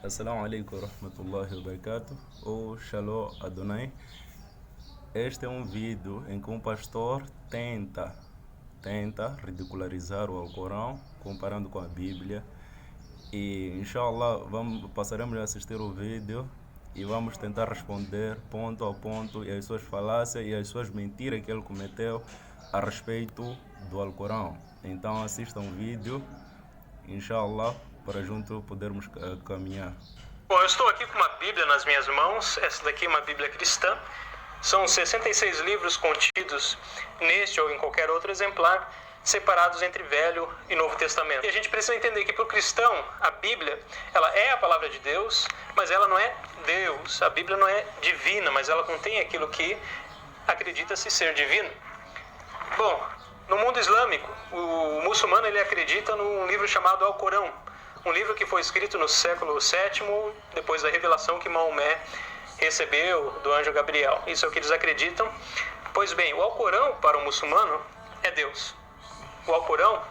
Assalamu alaikum warahmatullahi wabarakatuh, ou Shalom Adonai. Este é um vídeo em que um pastor tenta ridicularizar o Alcorão comparando com a Bíblia. E inshallah passaremos a assistir o vídeo e vamos tentar responder ponto a ponto e as suas falácias e as suas mentiras que ele cometeu a respeito do Alcorão. Então assistam o vídeo, inshallah, para junto podermos caminhar. Bom, eu estou aqui com uma Bíblia nas minhas mãos. Essa daqui é uma Bíblia cristã. São 66 livros contidos neste ou em qualquer outro exemplar, separados entre Velho e Novo Testamento. E a gente precisa entender que para o cristão, a Bíblia, ela é a palavra de Deus, mas ela não é Deus. A Bíblia não é divina, mas ela contém aquilo que acredita-se ser divino. Bom, no mundo islâmico, o muçulmano ele acredita num livro chamado Alcorão, um livro que foi escrito no século VII, depois da revelação que Maomé recebeu do anjo Gabriel. Isso é o que eles acreditam. Pois bem, o Alcorão para o muçulmano é Deus. O Alcorão...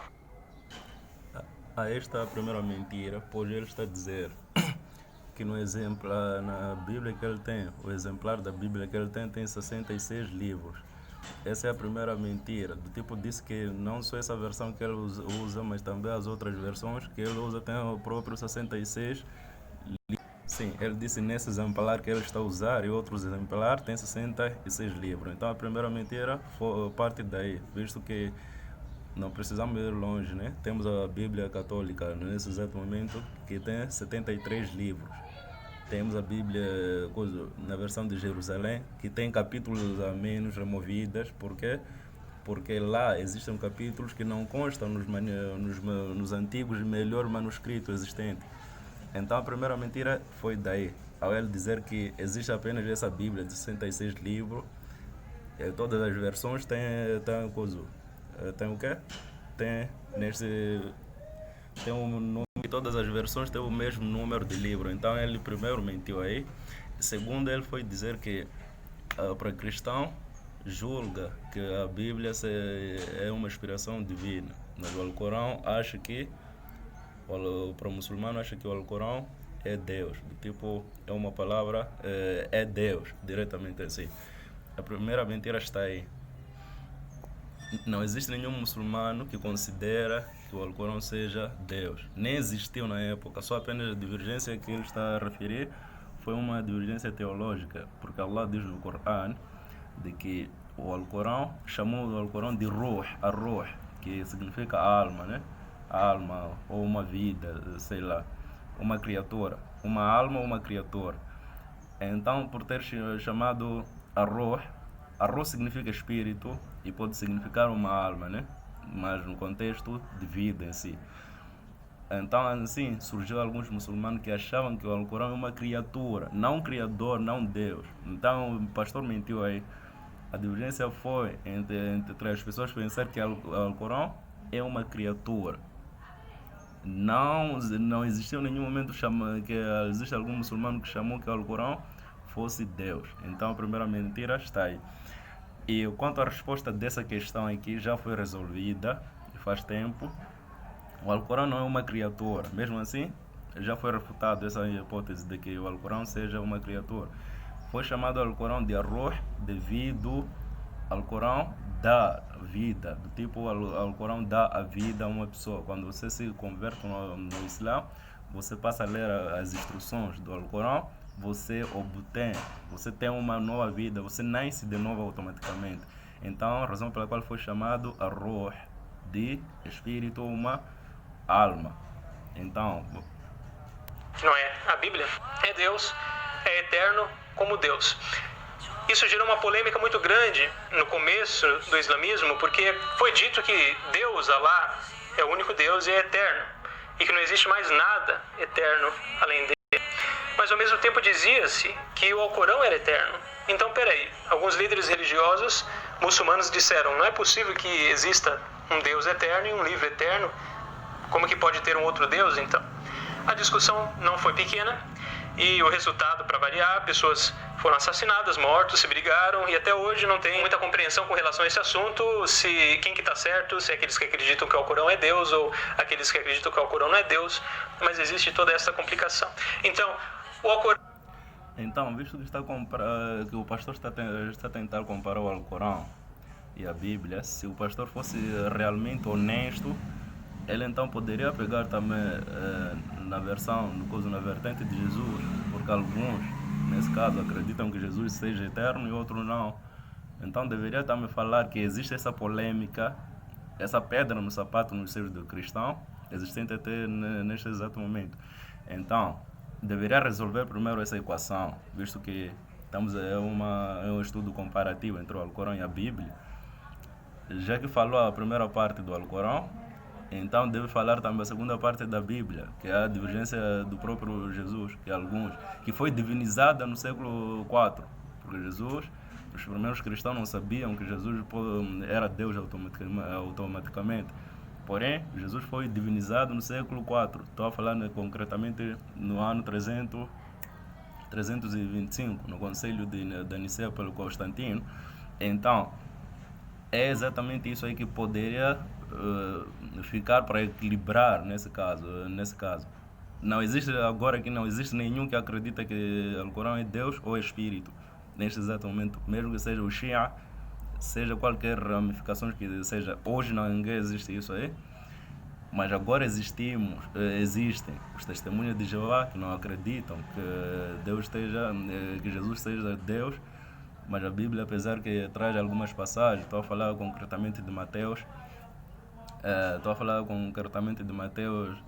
Esta é a primeira mentira, pois ele está a dizer que no exemplar, na Bíblia que ele tem, o exemplar da Bíblia que ele tem 66 livros. Essa é a primeira mentira, do tipo disse que não só essa versão que ele usa, mas também as outras versões que ele usa tem o próprio 66 livros. Sim, ele disse nesse exemplar que ele está a usar e outros exemplares tem 66 livros. Então a primeira mentira parte daí, visto que não precisamos ir longe, né? Temos a Bíblia Católica nesse exato momento que tem 73 livros. Temos a Bíblia na versão de Jerusalém, que tem capítulos a menos removidas. Por quê? Porque lá existem capítulos que não constam nos antigos e melhor manuscritos existentes. Então a primeira mentira foi daí, ao ele dizer que existe apenas essa Bíblia de 66 livros, todas as versões têm o quê? Tem um número, e todas as versões têm o mesmo número de livro. Então ele primeiro mentiu aí. Segundo, ele foi dizer que para cristão julga que a Bíblia é uma inspiração divina, mas o Alcorão acha que, para o muçulmano, acha que o Alcorão é Deus, do tipo, é uma palavra, é Deus, diretamente assim. A primeira mentira está aí. Não existe nenhum muçulmano que considera que o Alcorão seja Deus. Nem existiu na época, só apenas a divergência que ele está a referir foi uma divergência teológica, porque Allah diz no Corão de que o Alcorão chamou o Alcorão de Ruh, Ar-Ruh, que significa alma, né? Alma ou uma vida, sei lá, uma criatura, uma alma ou uma criatura. Então, por ter chamado Ar-Ruh, Ar-Ruh significa espírito e pode significar uma alma, né? Mas no contexto de vida em si. Então, assim, surgiu alguns muçulmanos que achavam que o Alcorão é uma criatura, não um criador, não Deus. Então, o pastor mentiu aí. A divergência foi entre as pessoas pensar que o Alcorão é uma criatura. Não existiu nenhum momento que existe algum muçulmano que chamou que o Alcorão fosse Deus. Então, a primeira mentira está aí. E quanto à resposta dessa questão aqui já foi resolvida faz tempo. O Alcorão não é uma criatura. Mesmo assim, já foi refutado essa hipótese de que o Alcorão seja uma criatura. Foi chamado Alcorão de Ar-Ruh devido ao Alcorão dá vida, do tipo o Alcorão dá a vida a uma pessoa. Quando você se converte no Islã, você passa a ler as instruções do Alcorão, você tem uma nova vida, você nasce de novo automaticamente. Então, a razão pela qual foi chamado Ar-Ruh, de espírito, uma alma. Então, não é a Bíblia, é Deus, é eterno como Deus. Isso gerou uma polêmica muito grande no começo do islamismo, porque foi dito que Deus, Allah, é o único Deus e é eterno, e que não existe mais nada eterno além dele. Mas ao mesmo tempo dizia-se que o Alcorão era eterno. Então, peraí, alguns líderes religiosos muçulmanos disseram, não é possível que exista um Deus eterno e um livro eterno, como que pode ter um outro Deus, então? A discussão não foi pequena E o resultado, para variar, pessoas foram assassinadas, mortos, se brigaram, e até hoje não tem muita compreensão com relação a esse assunto, se quem que está certo, se é aqueles que acreditam que o Alcorão é Deus ou aqueles que acreditam que o Alcorão não é Deus, mas existe toda essa complicação. Então, o Alcorão... Então, visto que, que o pastor está a tentar comparar o Alcorão e a Bíblia, se o pastor fosse realmente honesto, ele então poderia pegar também na vertente de Jesus, porque alguns, nesse caso, acreditam que Jesus seja eterno e outros não. Então deveria também falar que existe essa polêmica, essa pedra no sapato no seio do cristão, existente até neste exato momento. Então, deveria resolver primeiro essa equação, visto que é um estudo comparativo entre o Alcorão e a Bíblia. Já que falou a primeira parte do Alcorão, então deve falar também a segunda parte da Bíblia, que é a divergência do próprio Jesus, que foi divinizada no século IV, porque Jesus, os primeiros cristãos não sabiam que Jesus era Deus automaticamente. Porém, Jesus foi divinizado no século IV. Estou a falar concretamente no ano 325, no Concílio de Nicéia pelo Constantino. Então, é exatamente isso aí que poderia ficar para equilibrar nesse caso. Não existe nenhum que acredita que o Alcorão é Deus ou é Espírito neste exato momento, mesmo que seja o Shia, seja qualquer ramificação que seja. Hoje ninguém existe isso aí, mas agora existem os testemunhos de Jeová que não acreditam que Jesus seja Deus, mas a Bíblia, apesar que traz algumas passagens, estou a falar concretamente de Mateus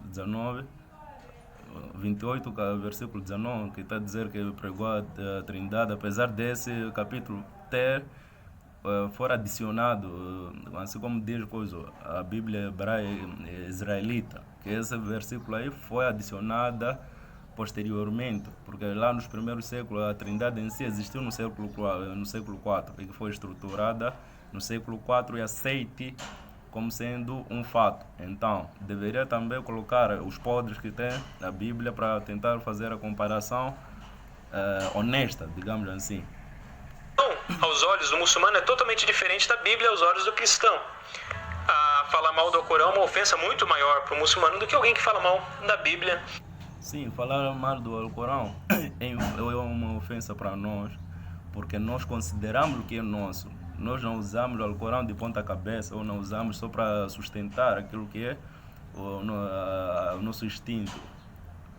19, 28, versículo 19, que está a dizer que ele pregou a Trindade, apesar desse capítulo ter for adicionado, assim como diz a Bíblia israelita, que esse versículo aí foi adicionada posteriormente, porque lá nos primeiros séculos a Trindade em si existiu no século IV e que foi estruturada no século IV e aceite como sendo um fato. Então, deveria também colocar os podres que tem na Bíblia para tentar fazer a comparação honesta, digamos assim. Aos olhos do muçulmano é totalmente diferente da Bíblia aos olhos do cristão. Falar mal do Alcorão é uma ofensa muito maior para o muçulmano do que alguém que fala mal da Bíblia. Sim, falar mal do Alcorão é uma ofensa para nós, porque nós consideramos o que é nosso. Nós não usamos o Alcorão de ponta cabeça, ou não usamos só para sustentar aquilo que é o nosso instinto.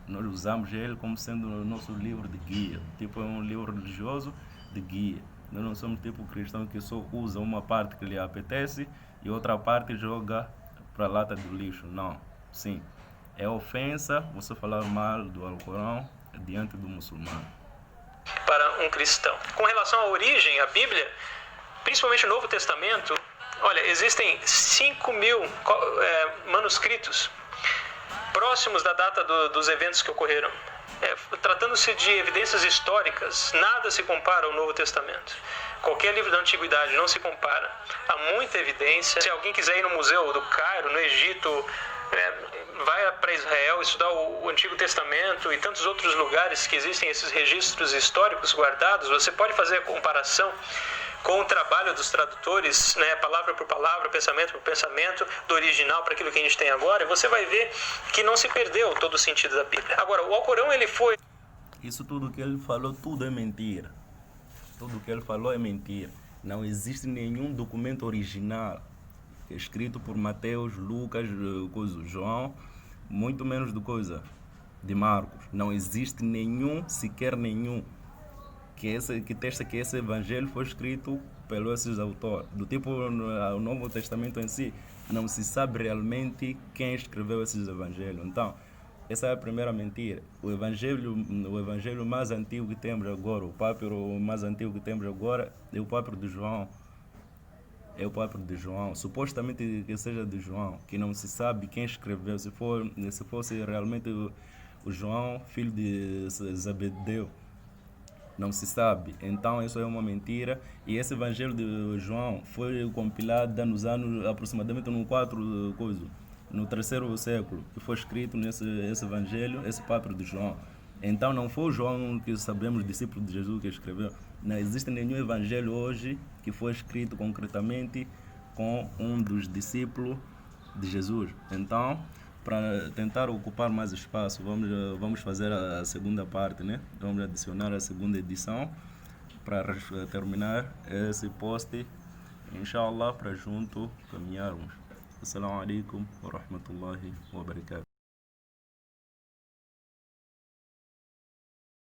Nós usamos ele como sendo o nosso livro de guia, tipo é um livro religioso de guia. Nós não somos tipo cristão que só usa uma parte que lhe apetece e outra parte joga para a lata do lixo. Não, sim, é ofensa você falar mal do Alcorão diante do muçulmano. Para um cristão. Com relação à origem, a Bíblia, principalmente o Novo Testamento, olha, existem 5.000 manuscritos próximos da data dos eventos que ocorreram. Tratando-se de evidências históricas, nada se compara ao Novo Testamento. Qualquer livro da Antiguidade não se compara. Há muita evidência. Se alguém quiser ir no Museu do Cairo, no Egito, vai para Israel estudar o Antigo Testamento e tantos outros lugares que existem esses registros históricos guardados, você pode fazer a comparação com o trabalho dos tradutores, palavra por palavra, pensamento por pensamento, do original para aquilo que a gente tem agora, e você vai ver que não se perdeu todo o sentido da Bíblia. Agora, o Alcorão, ele foi... Isso tudo que ele falou, tudo é mentira. Tudo que ele falou é mentira. Não existe nenhum documento original escrito por Mateus, Lucas, João, muito menos de Marcos. Não existe sequer nenhum que testa que esse evangelho foi escrito pelos esses autores. Do tipo, o Novo Testamento em si, não se sabe realmente quem escreveu esses evangelhos. Então, essa é a primeira mentira. O evangelho mais antigo que temos agora, o papiro mais antigo que temos agora, é o papiro de João. Supostamente que seja de João, que não se sabe quem escreveu, se fosse realmente o João, filho de Zebedeu. Não se sabe. Então isso é uma mentira. E esse evangelho de João foi compilado nos anos aproximadamente no terceiro século, que foi escrito esse evangelho, esse papiro de João. Então não foi o João que sabemos, discípulo de Jesus, que escreveu. Não existe nenhum evangelho hoje que foi escrito concretamente com um dos discípulos de Jesus. Então, para tentar ocupar mais espaço, vamos fazer a segunda parte, né? Vamos adicionar a segunda edição para terminar esse post, inshallah, para junto caminharmos. Assalamu alaikum wa rahmatullahi wa barakatuh.